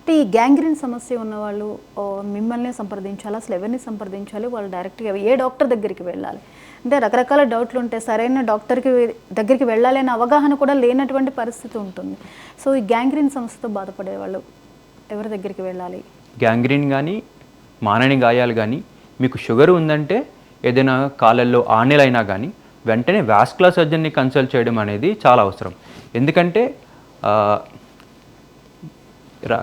అంటే ఈ గ్యాంగ్రీన్ సమస్య ఉన్నవాళ్ళు మిమ్మల్ని సంప్రదించాలి, అసలు ఎవరిని సంప్రదించాలి, వాళ్ళు డైరెక్ట్గా ఏ డాక్టర్ దగ్గరికి వెళ్ళాలి? అంటే రకరకాల డౌట్లు ఉంటాయి, సరైన డాక్టర్కి దగ్గరికి వెళ్ళాలి అనే అవగాహన కూడా లేనటువంటి పరిస్థితి ఉంటుంది. సో ఈ గ్యాంగ్రీన్ సమస్యతో బాధపడే వాళ్ళు ఎవరి దగ్గరికి వెళ్ళాలి? గ్యాంగ్రీన్ కానీ, మానని గాయాలు కానీ, మీకు షుగర్ ఉందంటే ఏదైనా కాళ్ళల్లో ఆనెలైనా కానీ వెంటనే వాస్కులర్ సర్జన్ని కన్సల్ట్ చేయడం అనేది చాలా అవసరం. ఎందుకంటే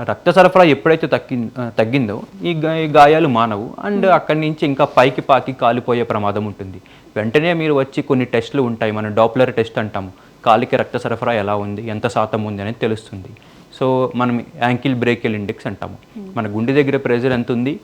రక్త సరఫరా ఎప్పుడైతే తగ్గిందో ఈ గాయాలు మానవు అండ్ అక్కడి నుంచి ఇంకా పైకి పాకి కాలిపోయే ప్రమాదం ఉంటుంది. వెంటనే మీరు వచ్చి కొన్ని టెస్టులు ఉంటాయి, మనం డాప్లర్ టెస్ట్ అంటాము, కాలికి రక్త సరఫరా ఎలా ఉంది, ఎంత శాతం ఉంది అనేది తెలుస్తుంది. సో మనం యాంకిల్ బ్రేకిల్ ఇండెక్స్ అంటాము, మన గుండె దగ్గర ప్రెజర్ ఎంత ఉంది,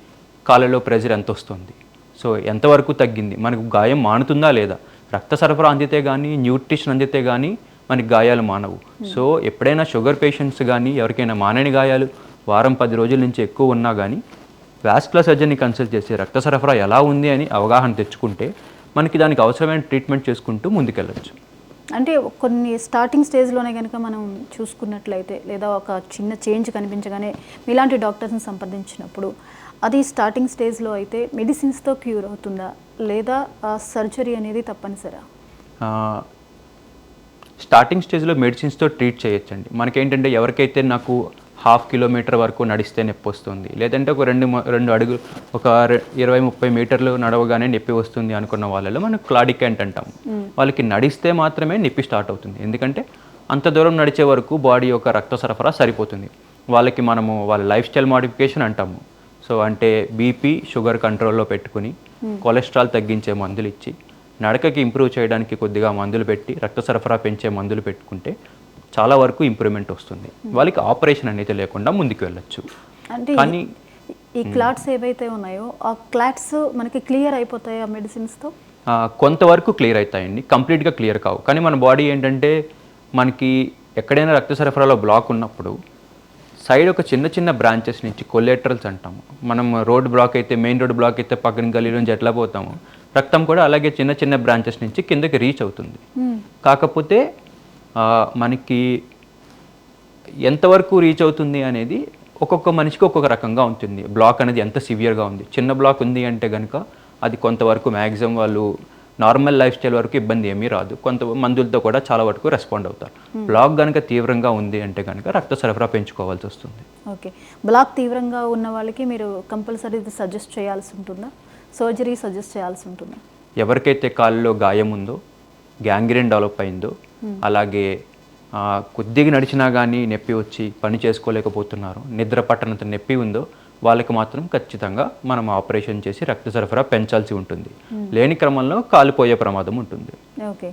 కాళ్ళలో ప్రెజర్ ఎంత వస్తుంది, సో ఎంతవరకు తగ్గింది, మనకు గాయం మానుతుందా లేదా, రక్త సరఫరా అందితే కానీ న్యూట్రిషన్ అందితే కానీ మనకి గాయాలు మానవు. సో ఎప్పుడైనా షుగర్ పేషెంట్స్ కానీ ఎవరికైనా మానని గాయాలు వారం 10 రోజుల నుంచి ఎక్కువ ఉన్నా కానీ వాస్కులర్ సర్జన్ని కన్సల్ట్ చేసి రక్త సరఫరా ఎలా ఉంది అని అవగాహన తెచ్చుకుంటే మనకి దానికి అవసరమైన ట్రీట్మెంట్ చేసుకుంటూ ముందుకెళ్ళచ్చు. అంటే కొన్ని స్టార్టింగ్ స్టేజ్లోనే కనుక మనం చూసుకున్నట్లయితే లేదా ఒక చిన్న చేంజ్ కనిపించగానే మీలాంటి డాక్టర్స్ని సంప్రదించినప్పుడు అది స్టార్టింగ్ స్టేజ్లో అయితే మెడిసిన్స్తో క్యూర్ అవుతుందా లేదా సర్జరీ అనేది తప్పనిసరా? స్టార్టింగ్ స్టేజ్లో మెడిసిన్స్తో ట్రీట్ చేయొచ్చండి. మనకేంటంటే ఎవరికైతే నాకు 1/2 కిలోమీటర్ వరకు నడిస్తే నొప్పి వస్తుంది, లేదంటే ఒక 2 అడుగులు ఒక 20-30 మీటర్లు నడవగానే నొప్పి వస్తుంది అనుకున్న వాళ్ళలో మనం క్లాడికెంట్ అంటాము. వాళ్ళకి నడిస్తే మాత్రమే నొప్పి స్టార్ట్ అవుతుంది, ఎందుకంటే అంత దూరం నడిచే వరకు బాడీ యొక్క రక్త సరఫరా సరిపోతుంది. వాళ్ళకి మనము వాళ్ళ లైఫ్ స్టైల్ మాడిఫికేషన్ అంటాము. సో అంటే బీపీ షుగర్ కంట్రోల్లో పెట్టుకుని కొలెస్ట్రాల్ తగ్గించే మందులు ఇచ్చి నడకకి ఇంప్రూవ్ చేయడానికి కొద్దిగా మందులు పెట్టి రక్త సరఫరా పెంచే మందులు పెట్టుకుంటే చాలా వరకు ఇంప్రూవ్మెంట్ వస్తుంది. వాళ్ళకి ఆపరేషన్ అనేది లేకుండా ముందుకు వెళ్ళచ్చు. అంటే కానీ ఈ క్లాట్స్ ఏవైతే ఉన్నాయో ఆ క్లాట్స్ మనకి క్లియర్ అయిపోతాయి ఆ మెడిసిన్స్తో? కొంతవరకు క్లియర్ అవుతాయండి, కంప్లీట్గా క్లియర్ కావు. కానీ మన బాడీ ఏంటంటే మనకి ఎక్కడైనా రక్త సరఫరాలో బ్లాక్ ఉన్నప్పుడు సైడ్ ఒక చిన్న చిన్న బ్రాంచెస్ నుంచి కొలేటరల్స్ అంటాము. మనం రోడ్ బ్లాక్ అయితే, మెయిన్ రోడ్ బ్లాక్ అయితే పక్కన గలీలో నుంచి ఎట్లా పోతాము, రక్తం కూడా అలాగే చిన్న చిన్న బ్రాంచెస్ నుంచి కిందకి రీచ్ అవుతుంది. కాకపోతే మనకి ఎంతవరకు రీచ్ అవుతుంది అనేది ఒక్కొక్క మనిషికి ఒక్కొక్క రకంగా ఉంటుంది. బ్లాక్ అనేది ఎంత సివియర్గా ఉంది, చిన్న బ్లాక్ ఉంది అంటే కనుక అది కొంతవరకు మ్యాక్సిమం వాళ్ళు నార్మల్ లైఫ్ స్టైల్ వరకు ఇబ్బంది ఏమీ రాదు, కొంత మందులతో కూడా చాలా వరకు రెస్పాండ్ అవుతారు. బ్లాక్ కనుక తీవ్రంగా ఉంది అంటే కనుక రక్త సరఫరా పెంచుకోవాల్సి వస్తుంది. ఓకే, బ్లాక్ తీవ్రంగా ఉన్న వాళ్ళకి మీరు కంపల్సరీ సజెస్ట్ చేయాల్సి ఉంటుందా, సర్జరీ సజెస్ట్ చేయాల్సి ఉంటుందా? ఎవరికైతే కాళ్ళలో గాయం ఉందో, గ్యాంగ్రీన్ డెవలప్ అయిందో, అలాగే కొద్దిగా నడిచినా కానీ నొప్పి వచ్చి పని చేసుకోలేకపోతున్నారు, నిద్ర పట్టనంత నొప్పి ఉందో వాళ్ళకి మాత్రం ఖచ్చితంగా మనం ఆపరేషన్ చేసి రక్త సరఫరా పెంచాల్సి ఉంటుంది. లేని క్రమంలో కాలిపోయే ప్రమాదం ఉంటుంది. ఓకే.